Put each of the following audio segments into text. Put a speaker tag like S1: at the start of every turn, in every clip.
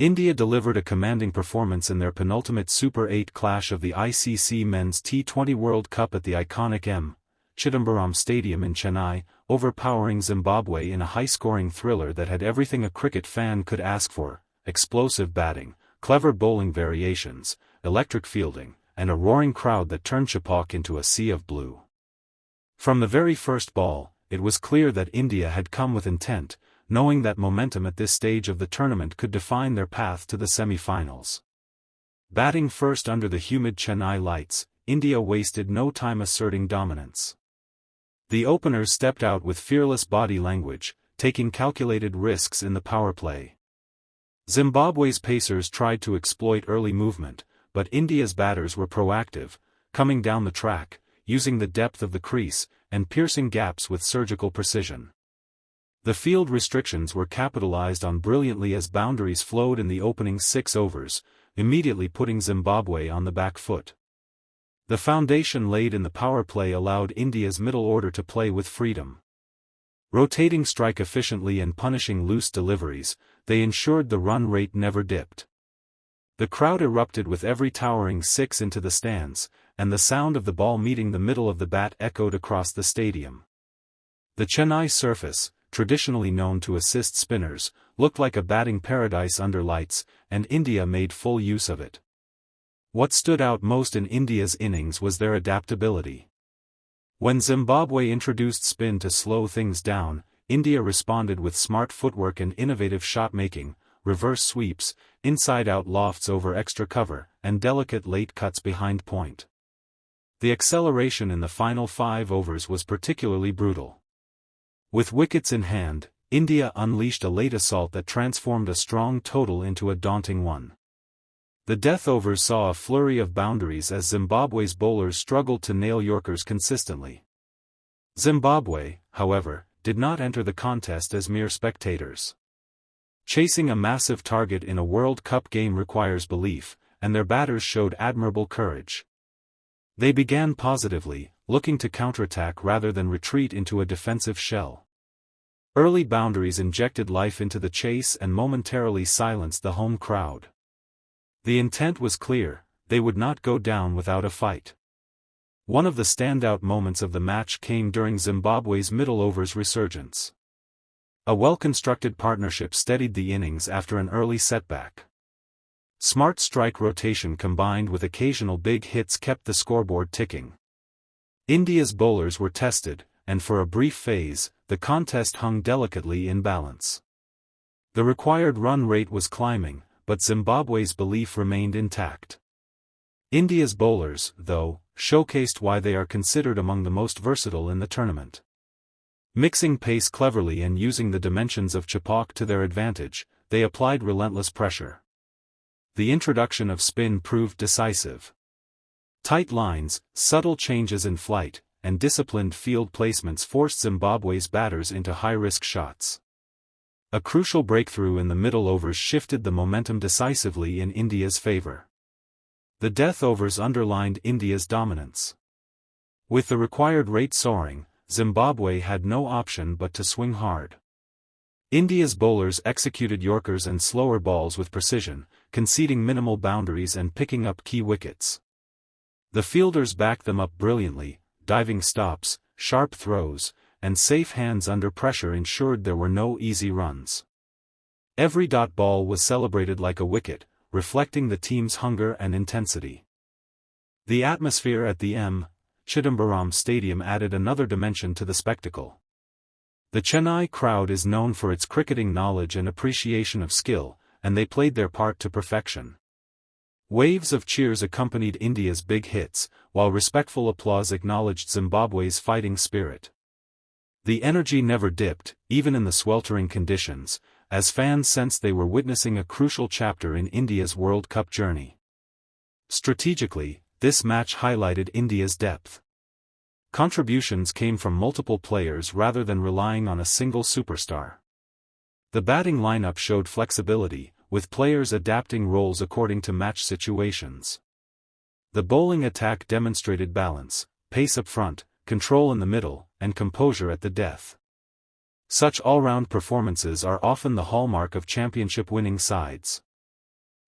S1: India delivered a commanding performance in their penultimate Super 8 clash of the ICC Men's T20 World Cup at the iconic M. Chidambaram Stadium in Chennai, overpowering Zimbabwe in a high-scoring thriller that had everything a cricket fan could ask for: explosive batting, clever bowling variations, electric fielding, and a roaring crowd that turned Chepauk into a sea of blue. From the very first ball, it was clear that India had come with intent, knowing that momentum at this stage of the tournament could define their path to the semi-finals. Batting first under the humid Chennai lights, India wasted no time asserting dominance. The openers stepped out with fearless body language, taking calculated risks in the power play. Zimbabwe's pacers tried to exploit early movement, but India's batters were proactive, coming down the track, using the depth of the crease, and piercing gaps with surgical precision. The field restrictions were capitalized on brilliantly as boundaries flowed in the opening 6 overs, immediately putting Zimbabwe on the back foot. The foundation laid in the power play allowed India's middle order to play with freedom. Rotating strike efficiently and punishing loose deliveries, they ensured the run rate never dipped. The crowd erupted with every towering 6 into the stands, and the sound of the ball meeting the middle of the bat echoed across the stadium. The Chennai surface, traditionally known to assist spinners, looked like a batting paradise under lights, and India made full use of it. What stood out most in India's innings was their adaptability. When Zimbabwe introduced spin to slow things down, India responded with smart footwork and innovative shot-making, reverse sweeps, inside-out lofts over extra cover, and delicate late cuts behind point. The acceleration in the final 5 overs was particularly brutal. With wickets in hand, India unleashed a late assault that transformed a strong total into a daunting one. The death overs saw a flurry of boundaries as Zimbabwe's bowlers struggled to nail Yorkers consistently. Zimbabwe, however, did not enter the contest as mere spectators. Chasing a massive target in a World Cup game requires belief, and their batters showed admirable courage. They began positively, looking to counterattack rather than retreat into a defensive shell. Early boundaries injected life into the chase and momentarily silenced the home crowd. The intent was clear: they would not go down without a fight. One of the standout moments of the match came during Zimbabwe's middle overs resurgence. A well-constructed partnership steadied the innings after an early setback. Smart strike rotation combined with occasional big hits kept the scoreboard ticking. India's bowlers were tested, and for a brief phase, the contest hung delicately in balance. The required run rate was climbing, but Zimbabwe's belief remained intact. India's bowlers, though, showcased why they are considered among the most versatile in the tournament. Mixing pace cleverly and using the dimensions of Chepauk to their advantage, they applied relentless pressure. The introduction of spin proved decisive. Tight lines, subtle changes in flight, and disciplined field placements forced Zimbabwe's batters into high-risk shots. A crucial breakthrough in the middle overs shifted the momentum decisively in India's favor. The death overs underlined India's dominance. With the required rate soaring, Zimbabwe had no option but to swing hard. India's bowlers executed Yorkers and slower balls with precision, conceding minimal boundaries and picking up key wickets. The fielders backed them up brilliantly: diving stops, sharp throws, and safe hands under pressure ensured there were no easy runs. Every dot ball was celebrated like a wicket, reflecting the team's hunger and intensity. The atmosphere at the M. Chidambaram Stadium added another dimension to the spectacle. The Chennai crowd is known for its cricketing knowledge and appreciation of skill, and they played their part to perfection. Waves of cheers accompanied India's big hits, while respectful applause acknowledged Zimbabwe's fighting spirit. The energy never dipped, even in the sweltering conditions, as fans sensed they were witnessing a crucial chapter in India's World Cup journey. Strategically, this match highlighted India's depth. Contributions came from multiple players rather than relying on a single superstar. The batting lineup showed flexibility, with players adapting roles according to match situations. The bowling attack demonstrated balance, pace up front, control in the middle, and composure at the death. Such all-round performances are often the hallmark of championship-winning sides.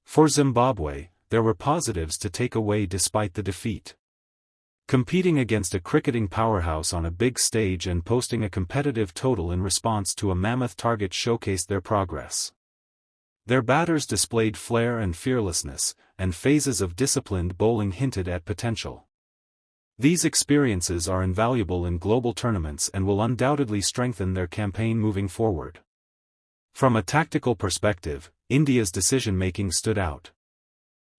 S1: For Zimbabwe, there were positives to take away despite the defeat. Competing against a cricketing powerhouse on a big stage and posting a competitive total in response to a mammoth target showcased their progress. Their batters displayed flair and fearlessness, and phases of disciplined bowling hinted at potential. These experiences are invaluable in global tournaments and will undoubtedly strengthen their campaign moving forward. From a tactical perspective, India's decision-making stood out.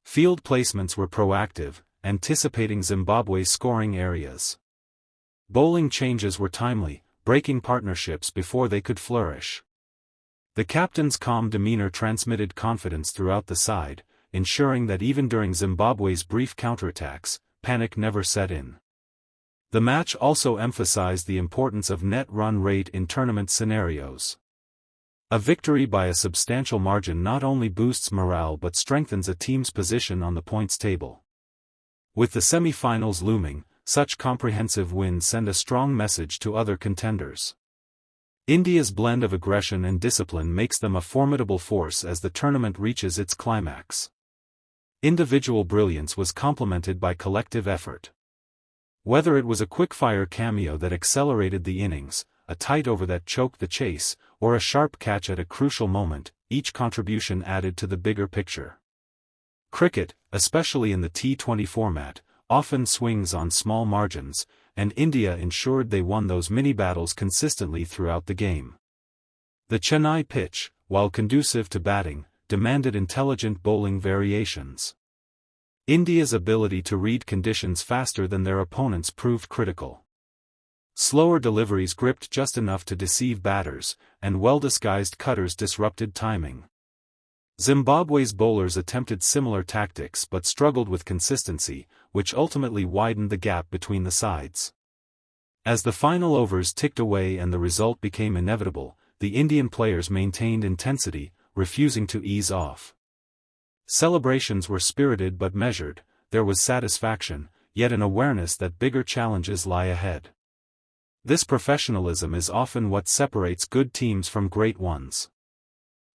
S1: Field placements were proactive, anticipating Zimbabwe's scoring areas. Bowling changes were timely, breaking partnerships before they could flourish. The captain's calm demeanor transmitted confidence throughout the side, ensuring that even during Zimbabwe's brief counterattacks, panic never set in. The match also emphasized the importance of net run rate in tournament scenarios. A victory by a substantial margin not only boosts morale but strengthens a team's position on the points table. With the semifinals looming, such comprehensive wins send a strong message to other contenders. India's blend of aggression and discipline makes them a formidable force as the tournament reaches its climax. Individual brilliance was complemented by collective effort. Whether it was a quick-fire cameo that accelerated the innings, a tight over that choked the chase, or a sharp catch at a crucial moment, each contribution added to the bigger picture. Cricket, especially in the T20 format, often swings on small margins, and India ensured they won those mini-battles consistently throughout the game. The Chennai pitch, while conducive to batting, demanded intelligent bowling variations. India's ability to read conditions faster than their opponents proved critical. Slower deliveries gripped just enough to deceive batters, and well-disguised cutters disrupted timing. Zimbabwe's bowlers attempted similar tactics but struggled with consistency, which ultimately widened the gap between the sides. As the final overs ticked away and the result became inevitable, the Indian players maintained intensity, refusing to ease off. Celebrations were spirited but measured, there was satisfaction, yet an awareness that bigger challenges lie ahead. This professionalism is often what separates good teams from great ones.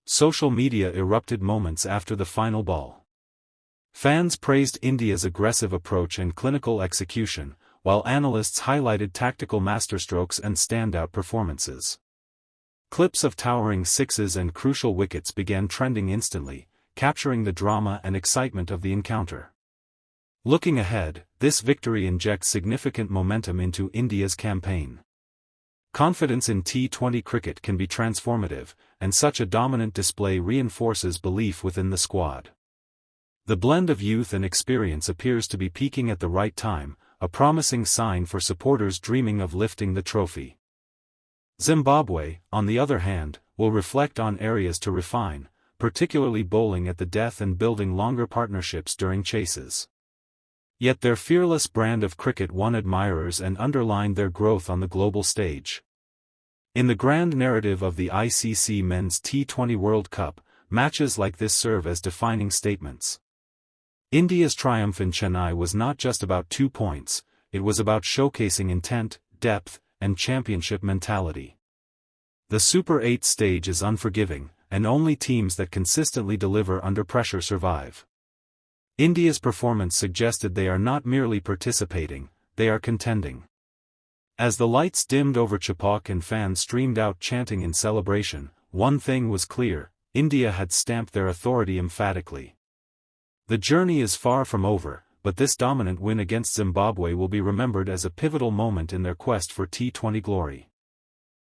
S1: Social media erupted moments after the final ball. Fans praised India's aggressive approach and clinical execution, while analysts highlighted tactical masterstrokes and standout performances. Clips of towering sixes and crucial wickets began trending instantly, capturing the drama and excitement of the encounter. Looking ahead, this victory injects significant momentum into India's campaign. Confidence in T20 cricket can be transformative, and such a dominant display reinforces belief within the squad. The blend of youth and experience appears to be peaking at the right time, a promising sign for supporters dreaming of lifting the trophy. Zimbabwe, on the other hand, will reflect on areas to refine, particularly bowling at the death and building longer partnerships during chases. Yet their fearless brand of cricket won admirers and underlined their growth on the global stage. In the grand narrative of the ICC Men's T20 World Cup, matches like this serve as defining statements. India's triumph in Chennai was not just about 2 points, it was about showcasing intent, depth, and championship mentality. The Super 8 stage is unforgiving, and only teams that consistently deliver under pressure survive. India's performance suggested they are not merely participating, they are contending. As the lights dimmed over Chepauk and fans streamed out chanting in celebration, one thing was clear: India had stamped their authority emphatically. The journey is far from over, but this dominant win against Zimbabwe will be remembered as a pivotal moment in their quest for T20 glory.